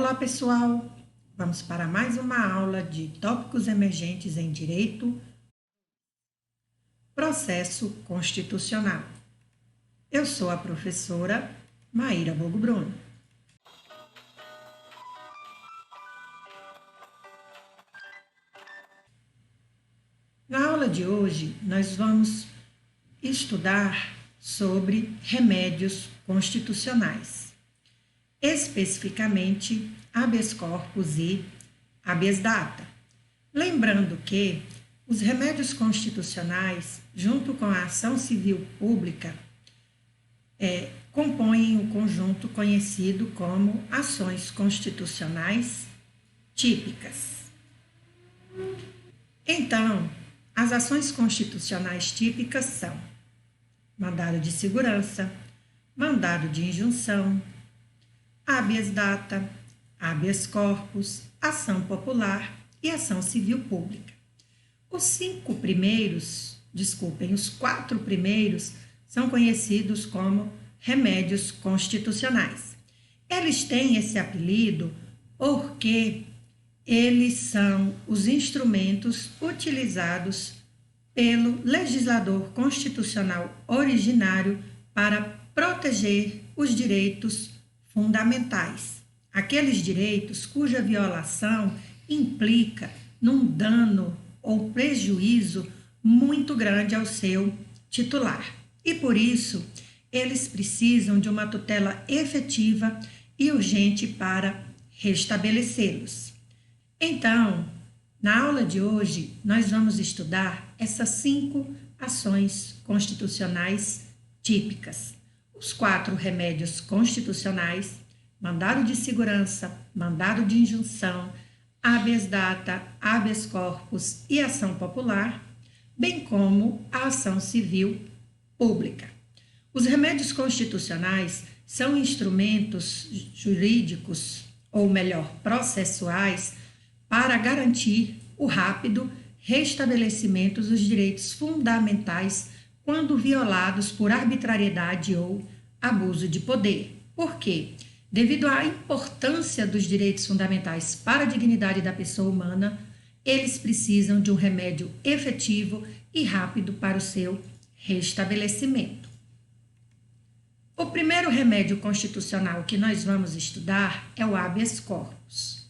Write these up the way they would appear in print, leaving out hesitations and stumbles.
Olá, pessoal! Vamos para mais uma aula de tópicos emergentes em direito, processo constitucional. Eu sou a professora Maíra Bogo Bruno. Na aula de hoje, nós vamos estudar sobre remédios constitucionais, especificamente habeas corpus e habeas data. Lembrando que os remédios constitucionais, junto com a ação civil pública, compõem um conjunto conhecido como ações constitucionais típicas. Então, as ações constitucionais típicas são mandado de segurança, mandado de injunção, habeas data, habeas corpus, ação popular e ação civil pública. Os quatro primeiros são conhecidos como remédios constitucionais. Eles têm esse apelido porque eles são os instrumentos utilizados pelo legislador constitucional originário para proteger os direitos fundamentais, aqueles direitos cuja violação implica num dano ou prejuízo muito grande ao seu titular. E por isso, eles precisam de uma tutela efetiva e urgente para restabelecê-los. Então, na aula de hoje, nós vamos estudar essas 5 ações constitucionais típicas. Os 4 remédios constitucionais, mandado de segurança, mandado de injunção, habeas data, habeas corpus e ação popular, bem como a ação civil pública. Os remédios constitucionais são instrumentos jurídicos, ou melhor, processuais, para garantir o rápido restabelecimento dos direitos fundamentais quando violados por arbitrariedade ou abuso de poder. Por quê? Devido à importância dos direitos fundamentais para a dignidade da pessoa humana, eles precisam de um remédio efetivo e rápido para o seu restabelecimento. O primeiro remédio constitucional que nós vamos estudar é o habeas corpus.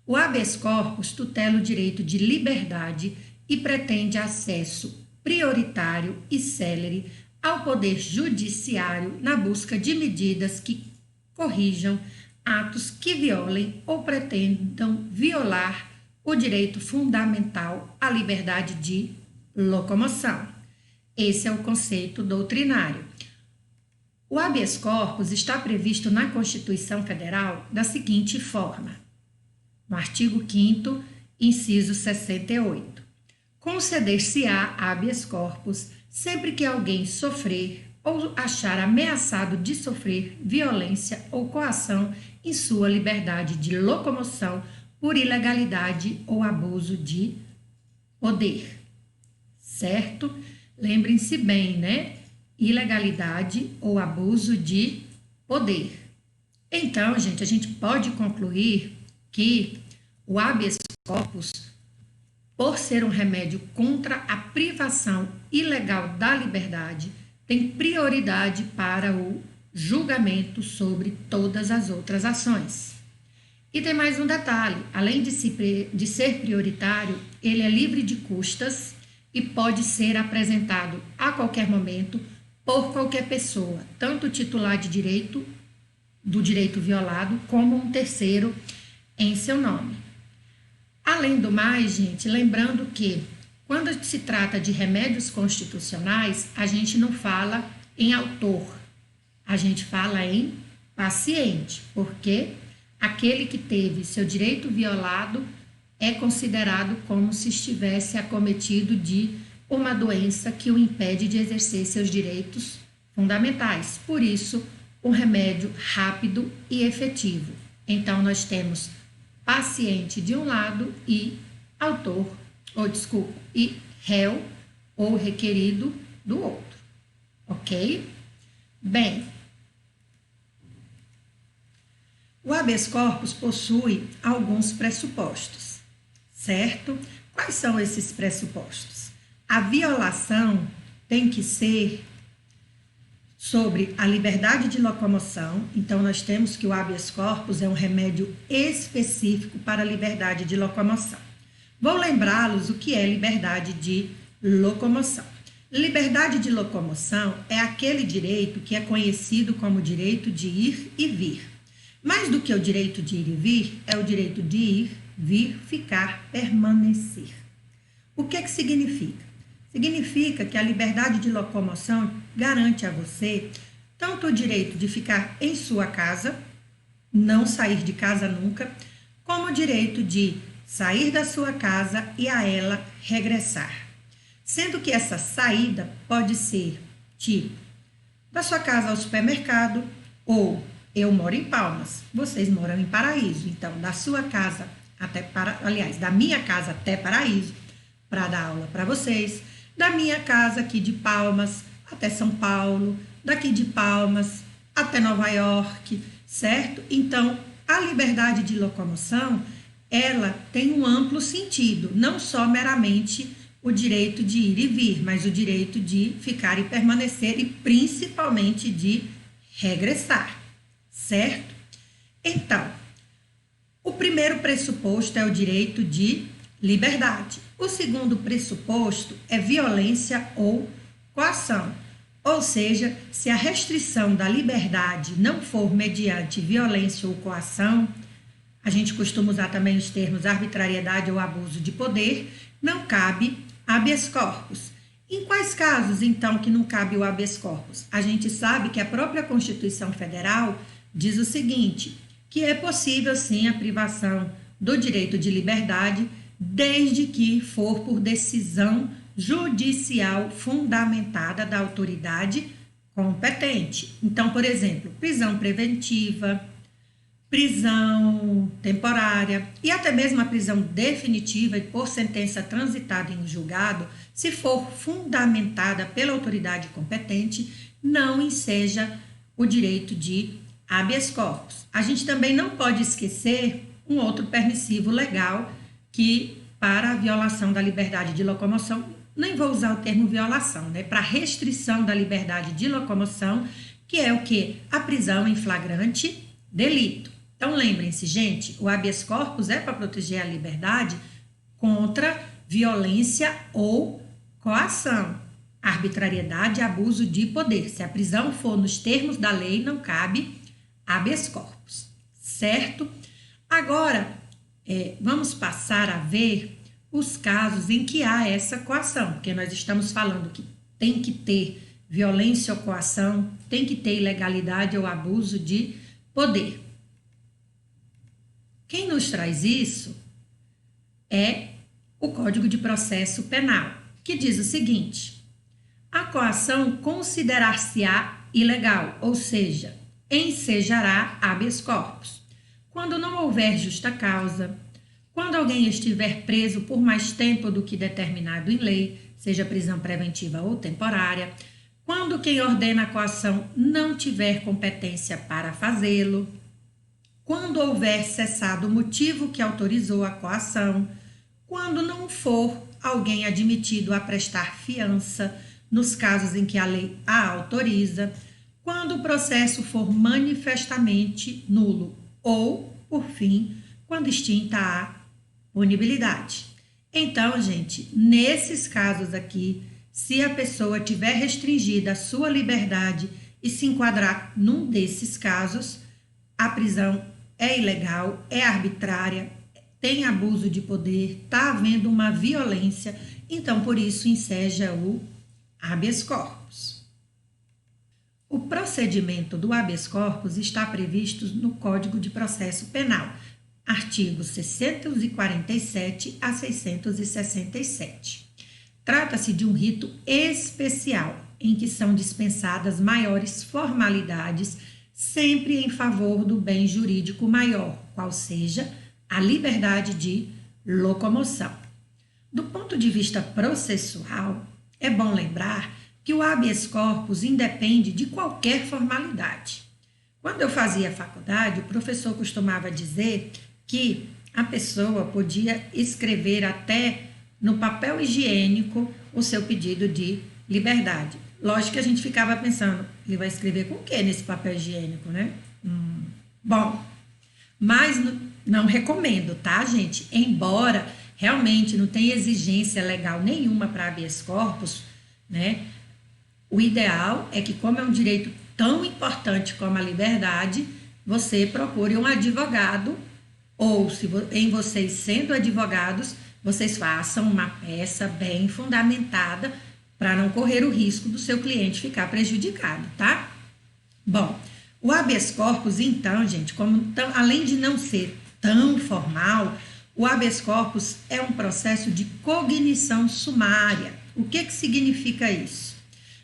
O habeas corpus tutela o direito de liberdade e pretende acesso prioritário e célere ao poder judiciário na busca de medidas que corrijam atos que violem ou pretendam violar o direito fundamental à liberdade de locomoção. Esse é o conceito doutrinário. O habeas corpus está previsto na Constituição Federal da seguinte forma: no artigo 5º, inciso 68. Conceder-se-á habeas corpus sempre que alguém sofrer ou achar ameaçado de sofrer violência ou coação em sua liberdade de locomoção por ilegalidade ou abuso de poder. Certo? Lembrem-se bem, né? Ilegalidade ou abuso de poder. Então, gente, a gente pode concluir que o habeas corpus, por ser um remédio contra a privação ilegal da liberdade, tem prioridade para o julgamento sobre todas as outras ações. E tem mais um detalhe: além de ser prioritário, ele é livre de custas e pode ser apresentado a qualquer momento por qualquer pessoa, tanto titular de direito, do direito violado, como um terceiro em seu nome. Além do mais, gente, lembrando que quando se trata de remédios constitucionais, a gente não fala em autor, a gente fala em paciente, porque aquele que teve seu direito violado é considerado como se estivesse acometido de uma doença que o impede de exercer seus direitos fundamentais. Por isso, um remédio rápido e efetivo. Então, nós temos paciente de um lado e e réu ou requerido do outro, ok? Bem, O habeas corpus possui alguns pressupostos, certo? Quais são esses pressupostos? A violação tem que ser sobre a liberdade de locomoção, então nós temos que o habeas corpus é um remédio específico para a liberdade de locomoção. Vou lembrá-los o que é liberdade de locomoção. Liberdade de locomoção é aquele direito que é conhecido como direito de ir e vir. Mais do que o direito de ir e vir, é o direito de ir, vir, ficar, permanecer. O que significa? Significa que a liberdade de locomoção garante a você tanto o direito de ficar em sua casa, não sair de casa nunca, como o direito de sair da sua casa e a ela regressar. Sendo que essa saída pode ser tipo da sua casa ao supermercado, ou eu moro em Palmas, vocês moram em Paraíso, então da sua casa até da minha casa até Paraíso, para dar aula para vocês, da minha casa aqui de Palmas até São Paulo, daqui de Palmas até Nova York, certo? Então, a liberdade de locomoção, ela tem um amplo sentido, não só meramente o direito de ir e vir, mas o direito de ficar e permanecer e principalmente de regressar, certo? Então, o primeiro pressuposto é o direito de liberdade. O segundo pressuposto é violência ou coação, ou seja, se a restrição da liberdade não for mediante violência ou coação, a gente costuma usar também os termos arbitrariedade ou abuso de poder, não cabe habeas corpus. Em quais casos, então, que não cabe o habeas corpus? A gente sabe que a própria Constituição Federal diz o seguinte, que é possível, sim, a privação do direito de liberdade, desde que for por decisão judicial fundamentada da autoridade competente. Então, por exemplo, prisão preventiva, prisão temporária e até mesmo a prisão definitiva e por sentença transitada em julgado, se for fundamentada pela autoridade competente, não enseja o direito de habeas corpus. A gente também não pode esquecer um outro permissivo legal que, para a violação da liberdade de locomoção, nem vou usar o termo violação, né? Para restrição da liberdade de locomoção, que é o quê? A prisão em flagrante delito. Então, lembrem-se, gente, o habeas corpus é para proteger a liberdade contra violência ou coação, arbitrariedade e abuso de poder. Se a prisão for nos termos da lei, não cabe habeas corpus, certo? Agora, vamos passar a ver os casos em que há essa coação, porque nós estamos falando que tem que ter violência ou coação, tem que ter ilegalidade ou abuso de poder. Quem nos traz isso é o Código de Processo Penal, que diz o seguinte: a coação considerar-se-á ilegal, ou seja, ensejará habeas corpus, quando não houver justa causa, quando alguém estiver preso por mais tempo do que determinado em lei, seja prisão preventiva ou temporária, quando quem ordena a coação não tiver competência para fazê-lo, quando houver cessado o motivo que autorizou a coação, quando não for alguém admitido a prestar fiança, nos casos em que a lei a autoriza, quando o processo for manifestamente nulo ou, por fim, quando extinta a punibilidade. Então, gente, nesses casos aqui, se a pessoa tiver restringida a sua liberdade e se enquadrar num desses casos, a prisão é ilegal, é arbitrária, tem abuso de poder, está havendo uma violência, então por isso enseja o habeas corpus. O procedimento do habeas corpus está previsto no Código de Processo Penal, artigos 647 a 667. Trata-se de um rito especial, em que são dispensadas maiores formalidades, sempre em favor do bem jurídico maior, qual seja a liberdade de locomoção. Do ponto de vista processual, é bom lembrar que o habeas corpus independe de qualquer formalidade. Quando eu fazia faculdade, o professor costumava dizer que a pessoa podia escrever até no papel higiênico o seu pedido de liberdade. Lógico que a gente ficava pensando, ele vai escrever com o que nesse papel higiênico, né? Bom, mas não recomendo, tá, gente? Embora realmente não tenha exigência legal nenhuma para habeas corpus, né? O ideal é que, como é um direito tão importante como a liberdade, você procure um advogado, ou se em vocês sendo advogados, vocês façam uma peça bem fundamentada para não correr o risco do seu cliente ficar prejudicado, tá? Bom, o habeas corpus, então, gente, além de não ser tão formal, o habeas corpus é um processo de cognição sumária. O que significa isso?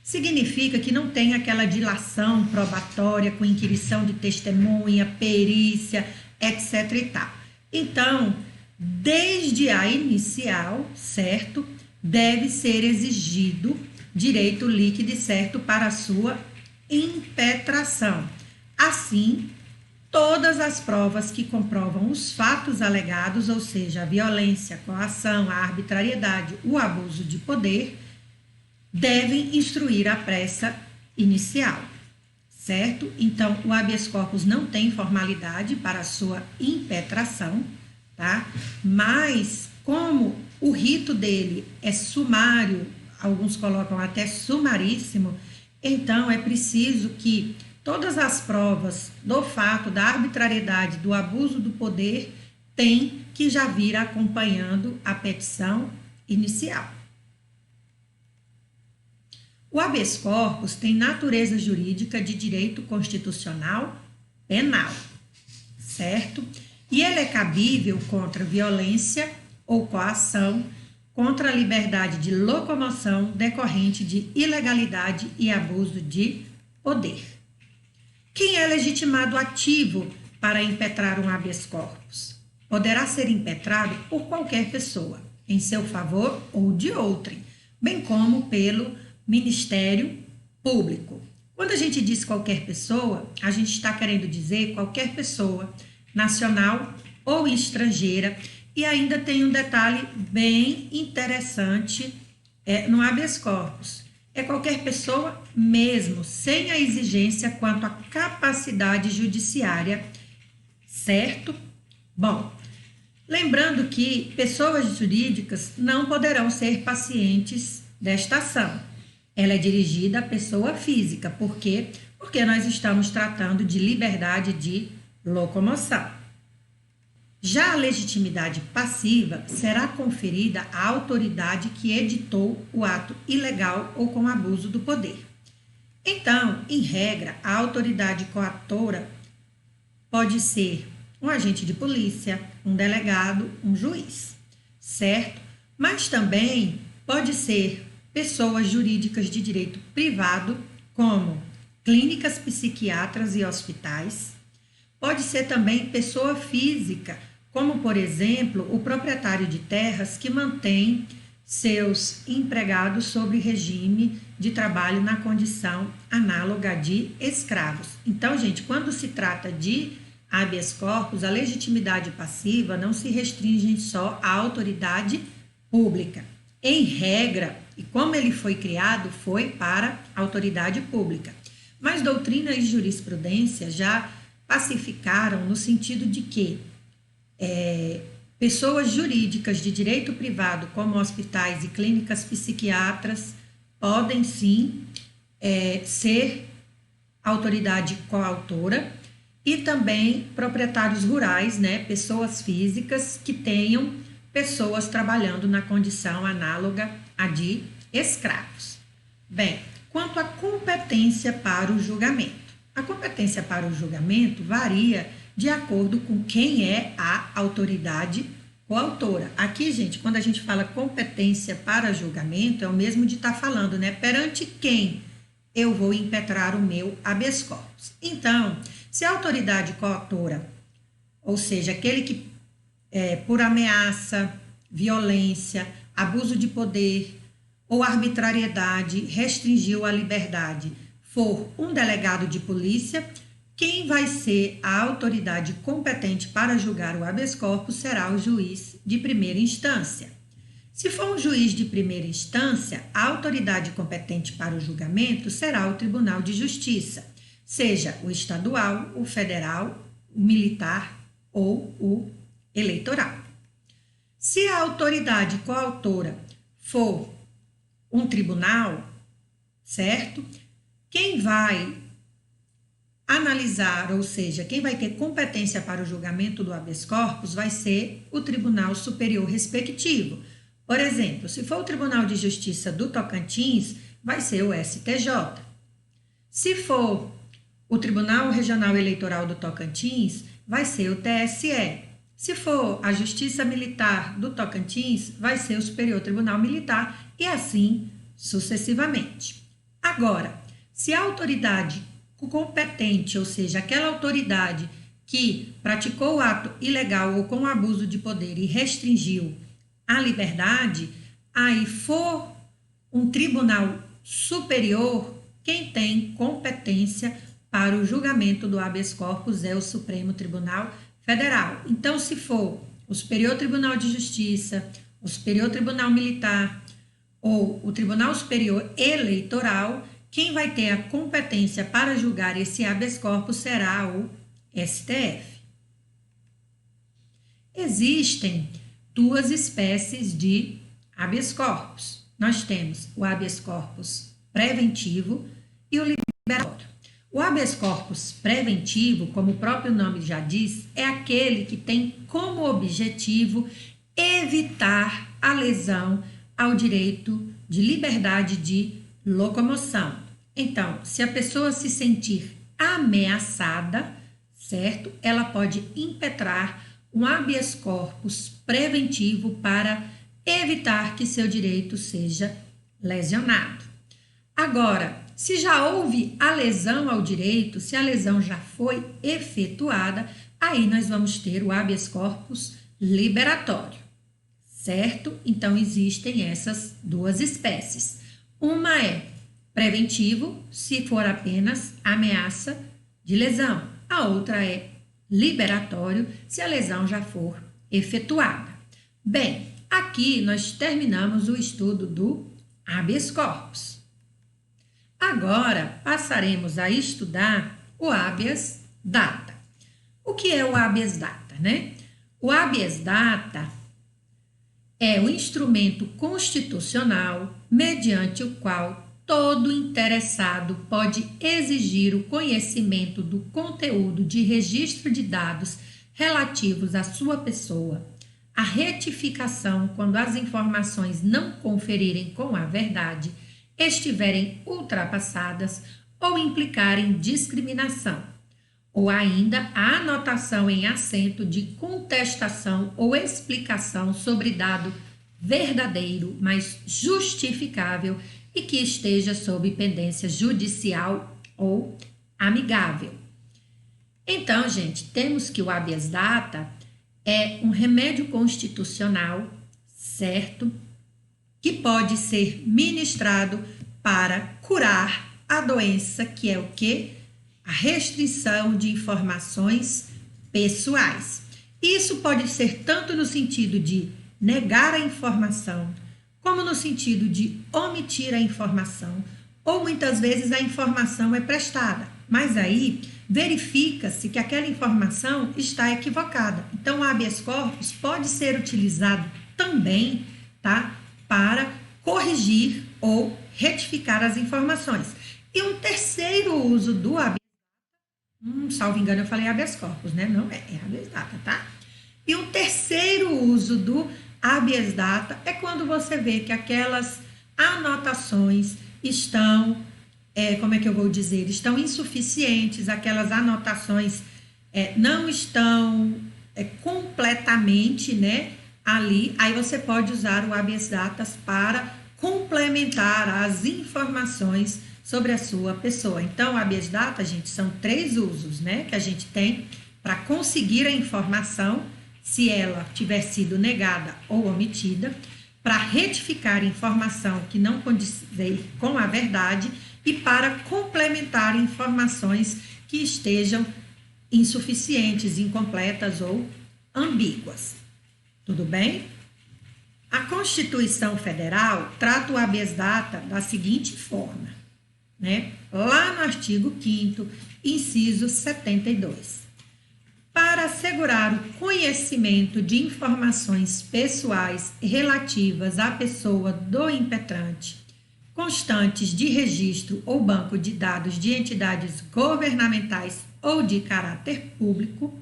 Significa que não tem aquela dilação probatória com inquirição de testemunha, perícia, etc. e tal. Então, desde a inicial, certo, deve ser exigido direito líquido e certo para a sua impetração. Assim, todas as provas que comprovam os fatos alegados, ou seja, a violência, a coação, a arbitrariedade, o abuso de poder, devem instruir a pressa inicial, certo? Então, o habeas corpus não tem formalidade para a sua impetração, tá? Mas, como o rito dele é sumário, alguns colocam até sumaríssimo, então é preciso que todas as provas do fato da arbitrariedade, do abuso do poder, têm que já vir acompanhando a petição inicial. O habeas corpus tem natureza jurídica de direito constitucional penal, certo? E ele é cabível contra violência ou coação, contra a liberdade de locomoção decorrente de ilegalidade e abuso de poder. Quem é legitimado ativo para impetrar um habeas corpus? Poderá ser impetrado por qualquer pessoa, em seu favor ou de outrem, bem como pelo Ministério Público. Quando a gente diz qualquer pessoa, a gente está querendo dizer qualquer pessoa, nacional ou estrangeira, e ainda tem um detalhe bem interessante no habeas corpus. É qualquer pessoa mesmo, sem a exigência quanto à capacidade judiciária, certo? Bom, lembrando que pessoas jurídicas não poderão ser pacientes desta ação. Ela é dirigida à pessoa física. Por quê? Porque nós estamos tratando de liberdade de locomoção. Já a legitimidade passiva será conferida à autoridade que editou o ato ilegal ou com abuso do poder. Então, em regra, a autoridade coatora pode ser um agente de polícia, um delegado, um juiz, certo? Mas também pode ser pessoas jurídicas de direito privado, como clínicas psiquiatras e hospitais. Pode ser também pessoa física, como, por exemplo, o proprietário de terras que mantém seus empregados sob regime de trabalho na condição análoga de escravos. Então, gente, quando se trata de habeas corpus, a legitimidade passiva não se restringe só à autoridade pública. Em regra, e como ele foi criado, foi para a autoridade pública. Mas doutrina e jurisprudência já pacificaram no sentido de que pessoas jurídicas de direito privado, como hospitais e clínicas psiquiatras, podem sim ser autoridade coautora, e também proprietários rurais, né, pessoas físicas que tenham pessoas trabalhando na condição análoga à de escravos. Bem, quanto à competência para o julgamento. A competência para o julgamento varia de acordo com quem é a autoridade coautora. Aqui, gente, quando a gente fala competência para julgamento, é o mesmo de estar falando, né? Perante quem eu vou impetrar o meu habeas corpus. Então, se a autoridade coautora, ou seja, aquele que por ameaça, violência, abuso de poder ou arbitrariedade restringiu a liberdade, for um delegado de polícia, quem vai ser a autoridade competente para julgar o habeas corpus será o juiz de primeira instância. Se for um juiz de primeira instância, a autoridade competente para o julgamento será o Tribunal de Justiça, seja o estadual, o federal, o militar ou o eleitoral. Se a autoridade coautora for um tribunal, certo? Quem vai analisar, ou seja, quem vai ter competência para o julgamento do habeas corpus vai ser o Tribunal Superior respectivo. Por exemplo, se for o Tribunal de Justiça do Tocantins, vai ser o STJ. Se for o Tribunal Regional Eleitoral do Tocantins, vai ser o TSE. Se for a Justiça Militar do Tocantins, vai ser o Superior Tribunal Militar e assim sucessivamente. Agora, se a autoridade competente, ou seja, aquela autoridade que praticou o ato ilegal ou com abuso de poder e restringiu a liberdade, aí for um tribunal superior, quem tem competência para o julgamento do habeas corpus é o Supremo Tribunal Federal. Então, se for o Superior Tribunal de Justiça, o Superior Tribunal Militar ou o Tribunal Superior Eleitoral, quem vai ter a competência para julgar esse habeas corpus será o STF. Existem duas espécies de habeas corpus. Nós temos o habeas corpus preventivo e o liberatório. O habeas corpus preventivo, como o próprio nome já diz, é aquele que tem como objetivo evitar a lesão ao direito de liberdade de locomoção. Então, se a pessoa se sentir ameaçada, certo? Ela pode impetrar um habeas corpus preventivo para evitar que seu direito seja lesionado. Agora, se já houve a lesão ao direito, se a lesão já foi efetuada, aí nós vamos ter o habeas corpus liberatório, certo? Então, existem essas duas espécies. Uma é preventivo, se for apenas ameaça de lesão. A outra é liberatório, se a lesão já for efetuada. Bem, aqui nós terminamos o estudo do habeas corpus. Agora, passaremos a estudar o habeas data. O que é o habeas data, né? O habeas data é o instrumento constitucional mediante o qual todo interessado pode exigir o conhecimento do conteúdo de registro de dados relativos à sua pessoa, a retificação quando as informações não conferirem com a verdade, estiverem ultrapassadas ou implicarem discriminação, ou ainda a anotação em assento de contestação ou explicação sobre dado verdadeiro, mas justificável e que esteja sob pendência judicial ou amigável. Então, gente, temos que o habeas data é um remédio constitucional, certo? Que pode ser ministrado para curar a doença, que é o quê? A restrição de informações pessoais. Isso pode ser tanto no sentido de negar a informação, como no sentido de omitir a informação, ou muitas vezes a informação é prestada, mas aí verifica-se que aquela informação está equivocada. Então, o habeas corpus pode ser utilizado também, tá, para corrigir ou retificar as informações. E um terceiro uso do habeas data, salvo engano eu falei habeas corpus, né? Não, é habeas data, tá? E um terceiro uso do habeas data é quando você vê que aquelas anotações estão, como é que eu vou dizer, estão insuficientes, aquelas anotações não estão completamente, né, ali, aí você pode usar o habeas data para complementar as informações sobre a sua pessoa. Então, o habeas data, gente, são 3 usos, né, que a gente tem para conseguir a informação, se ela tiver sido negada ou omitida, para retificar informação que não condizer com a verdade e para complementar informações que estejam insuficientes, incompletas ou ambíguas. Tudo bem? A Constituição Federal trata o habeas data da seguinte forma, né? Lá no artigo 5º, inciso 72. Para assegurar o conhecimento de informações pessoais relativas à pessoa do impetrante, constantes de registro ou banco de dados de entidades governamentais ou de caráter público,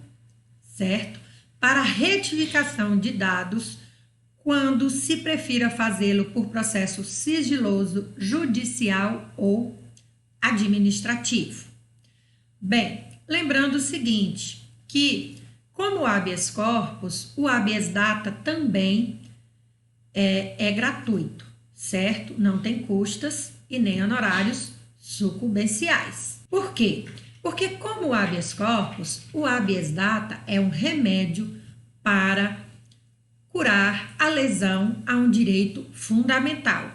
certo? Para retificação de dados, quando se prefira fazê-lo por processo sigiloso, judicial ou administrativo. Bem, lembrando o seguinte, que como o habeas corpus, o habeas data também é gratuito, certo? Não tem custas e nem honorários sucumbenciais. Por quê? Porque como o habeas corpus, o habeas data é um remédio para curar a lesão a um direito fundamental,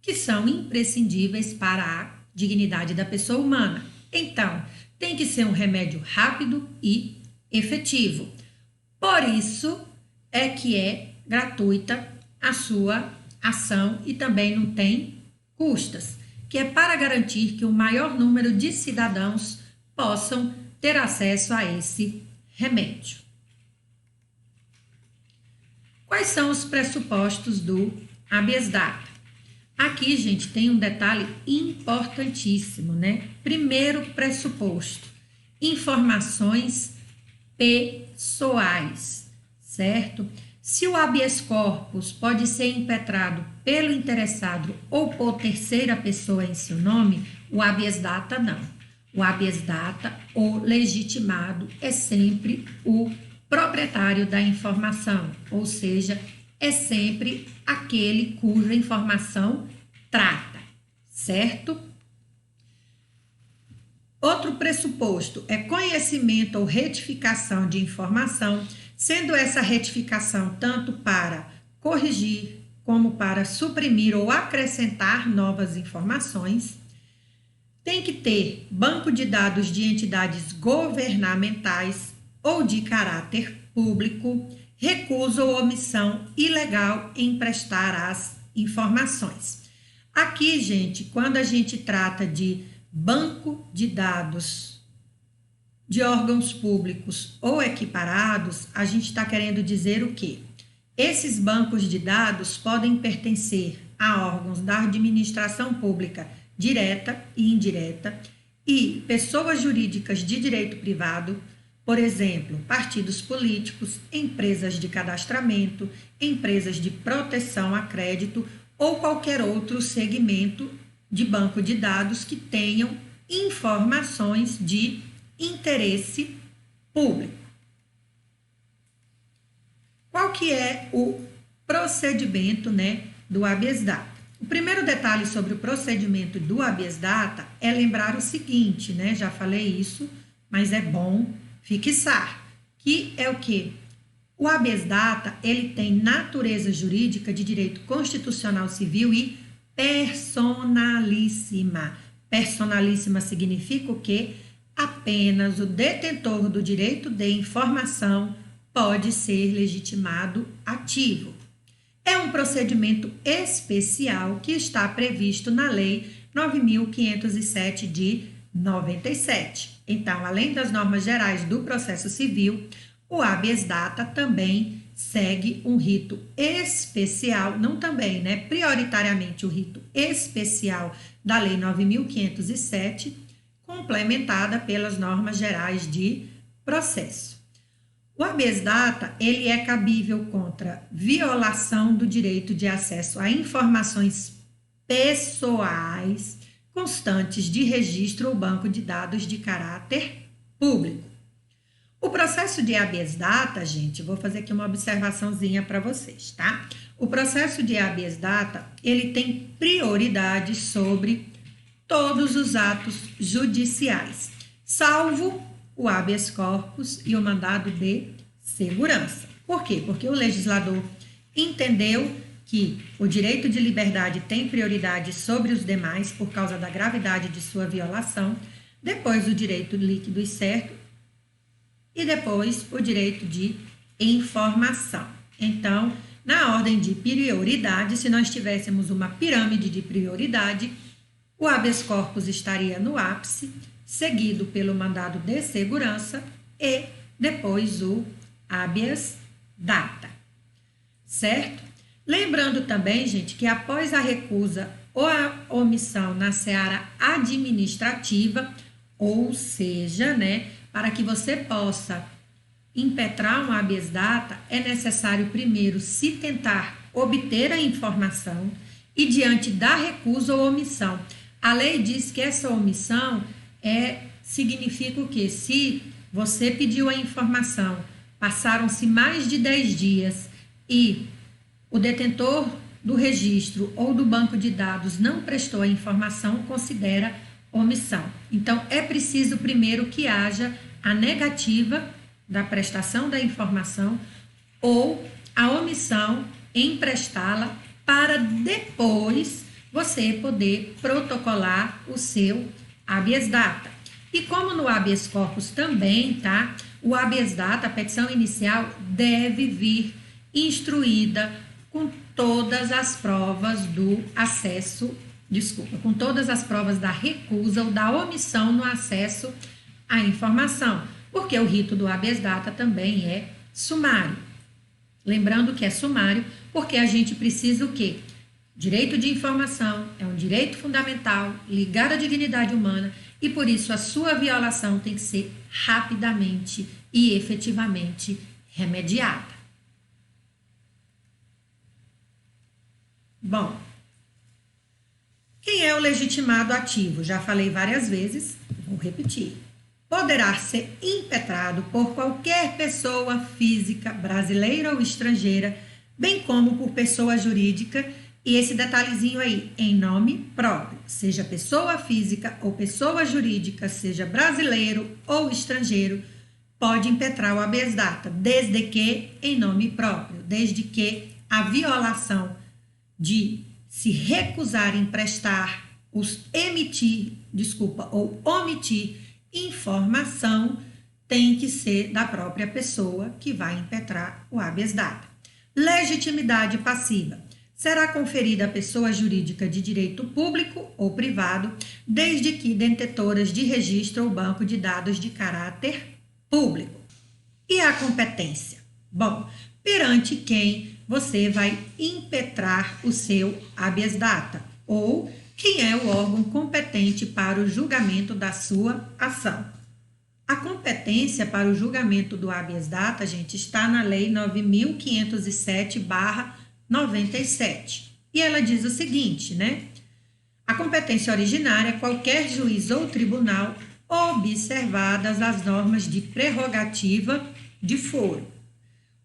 que são imprescindíveis para a dignidade da pessoa humana. Então, tem que ser um remédio rápido e efetivo. Por isso é que é gratuita a sua ação e também não tem custas, que é para garantir que o maior número de cidadãos possam ter acesso a esse remédio. Quais são os pressupostos do habeas data? Aqui, gente, tem um detalhe importantíssimo, né? Primeiro pressuposto, informações pessoais, certo? Se o habeas corpus pode ser impetrado pelo interessado ou por terceira pessoa em seu nome, o habeas data não. O habeas data, o legitimado, é sempre o proprietário da informação, ou seja, é sempre aquele cuja informação trata, certo? Outro pressuposto é conhecimento ou retificação de informação, sendo essa retificação tanto para corrigir como para suprimir ou acrescentar novas informações. Tem que ter banco de dados de entidades governamentais ou de caráter público, recusa ou omissão ilegal em prestar as informações. Aqui, gente, quando a gente trata de banco de dados de órgãos públicos ou equiparados, a gente está querendo dizer o quê? Esses bancos de dados podem pertencer a órgãos da administração pública direta e indireta e pessoas jurídicas de direito privado, por exemplo, partidos políticos, empresas de cadastramento, empresas de proteção a crédito ou qualquer outro segmento de banco de dados que tenham informações de interesse público. Qual que é o procedimento, né, do habeas data? O primeiro detalhe sobre o procedimento do habeas data é lembrar o seguinte, né, já falei isso, mas é bom fixar, que é o quê? O habeas data, ele tem natureza jurídica de direito constitucional civil e personalíssima. Personalíssima significa o quê? Apenas o detentor do direito de informação pode ser legitimado ativo. É um procedimento especial que está previsto na Lei 9.507 de 97. Então, além das normas gerais do processo civil, o habeas data também segue um rito especial, não também, né? Prioritariamente o rito especial da Lei 9.507, complementada pelas normas gerais de processo. O habeas data, ele é cabível contra violação do direito de acesso a informações pessoais constantes de registro ou banco de dados de caráter público. O processo de habeas data, gente, vou fazer aqui uma observaçãozinha para vocês, tá? O processo de habeas data, ele tem prioridade sobre todos os atos judiciais, salvo o habeas corpus e o mandado de segurança. Por quê? Porque o legislador entendeu que o direito de liberdade tem prioridade sobre os demais por causa da gravidade de sua violação, depois o direito líquido e certo e depois o direito de informação. Então, na ordem de prioridade, se nós tivéssemos uma pirâmide de prioridade, o habeas corpus estaria no ápice, seguido pelo mandado de segurança e depois o habeas data, certo? Lembrando também, gente, que após a recusa ou a omissão na seara administrativa, ou seja, né, para que você possa impetrar um habeas data, é necessário primeiro se tentar obter a informação e diante da recusa ou omissão. A lei diz que essa omissão significa o quê? Se você pediu a informação, passaram-se mais de 10 dias e o detentor do registro ou do banco de dados não prestou a informação, considera omissão. Então, é preciso primeiro que haja a negativa da prestação da informação ou a omissão em prestá-la para depois você poder protocolar o seu habeas data. E como no habeas corpus também, tá? O habeas data, a petição inicial, deve vir instruída com todas as provas do acesso, com todas as provas da recusa ou da omissão no acesso à informação, porque o rito do habeas data também é sumário. Lembrando que é sumário porque a gente precisa o quê? Direito de informação é um direito fundamental ligado à dignidade humana e por isso a sua violação tem que ser rapidamente e efetivamente remediada. Bom, quem é o legitimado ativo? Já falei várias vezes, vou repetir. Poderá ser impetrado por qualquer pessoa física, brasileira ou estrangeira, bem como por pessoa jurídica, e esse detalhezinho aí, em nome próprio, seja pessoa física ou pessoa jurídica, seja brasileiro ou estrangeiro, pode impetrar o habeas data, desde que em nome próprio, desde que a violação de se recusar em prestar, ou omitir informação tem que ser da própria pessoa que vai impetrar o habeas data. Legitimidade passiva. Será conferida à pessoa jurídica de direito público ou privado, desde que detetoras de registro ou banco de dados de caráter público. E a competência? Bom, perante quem você vai impetrar o seu habeas data, ou quem é o órgão competente para o julgamento da sua ação. A competência para o julgamento do habeas data, gente, está na Lei 9.507/97. E ela diz o seguinte, né? A competência originária é qualquer juiz ou tribunal, observadas as normas de prerrogativa de foro.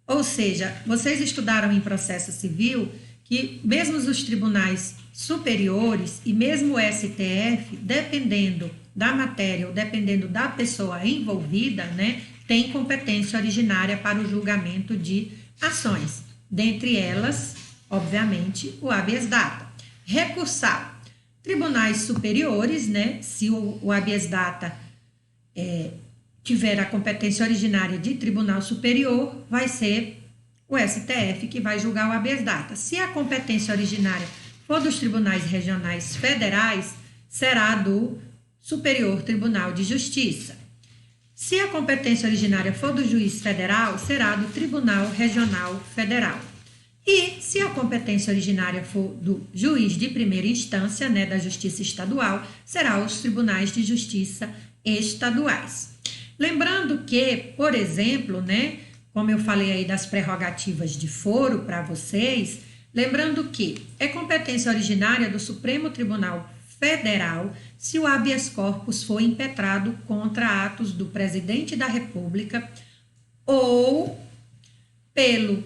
Ou seja, vocês estudaram em processo civil que mesmo os tribunais superiores e mesmo o STF, dependendo da matéria ou dependendo da pessoa envolvida, né, tem competência originária para o julgamento de ações. Dentre elas, obviamente, o habeas data. Recursal. Tribunais superiores, né, se o habeas data tiver a competência originária de tribunal superior, vai ser o STF que vai julgar o habeas data. Se a competência originária for dos tribunais regionais federais, será do Superior Tribunal de Justiça. Se a competência originária for do juiz federal, será do Tribunal Regional Federal. E se a competência originária for do juiz de primeira instância, né, da Justiça Estadual, será os tribunais de justiça estaduais. Lembrando que, por exemplo, né, como eu falei aí das prerrogativas de foro para vocês, lembrando que é competência originária do Supremo Tribunal Federal se o habeas corpus for impetrado contra atos do Presidente da República ou pelo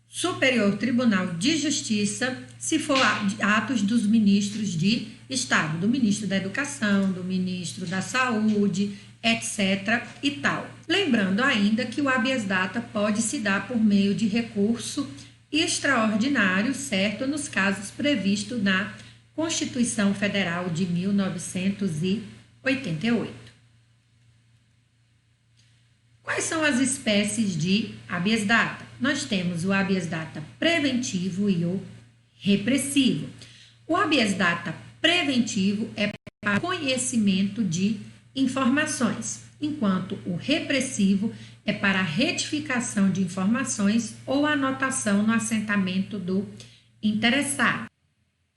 Superior Tribunal de Justiça, se for atos dos ministros de Estado, do ministro da Educação, do ministro da Saúde, etc. e tal. Lembrando ainda que o habeas data pode se dar por meio de recurso extraordinário, certo? Nos casos previstos na Constituição Federal de 1988. Quais são as espécies de habeas data? Nós temos o habeas data preventivo e o repressivo. O habeas data preventivo é para conhecimento de informações, enquanto o repressivo é para a retificação de informações ou anotação no assentamento do interessado.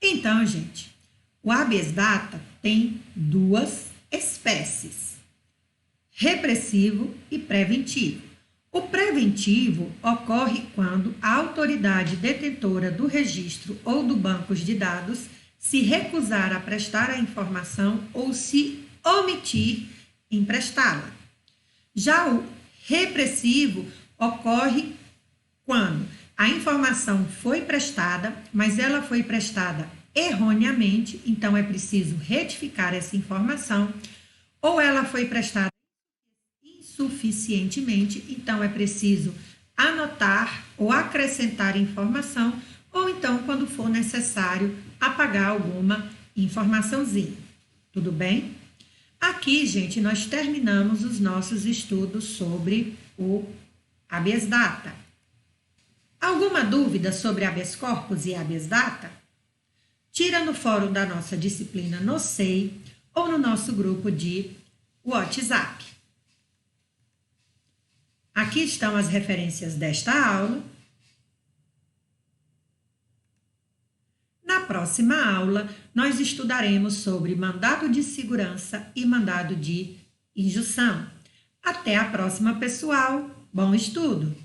Então, gente, o habeas data tem duas espécies: repressivo e preventivo. O preventivo ocorre quando a autoridade detentora do registro ou do banco de dados se recusar a prestar a informação ou se omitir em prestá-la. Já o repressivo ocorre quando a informação foi prestada, mas ela foi prestada erroneamente, então é preciso retificar essa informação, ou ela foi prestada insuficientemente, então é preciso anotar ou acrescentar informação, ou então, quando for necessário, apagar alguma informaçãozinha. Tudo bem? Aqui, gente, nós terminamos os nossos estudos sobre o habeas data. Alguma dúvida sobre habeas corpus e habeas data? Tira no fórum da nossa disciplina no SEI ou no nosso grupo de WhatsApp. Aqui estão as referências desta aula. Na próxima aula, nós estudaremos sobre mandado de segurança e mandado de injunção. Até a próxima, pessoal. Bom estudo!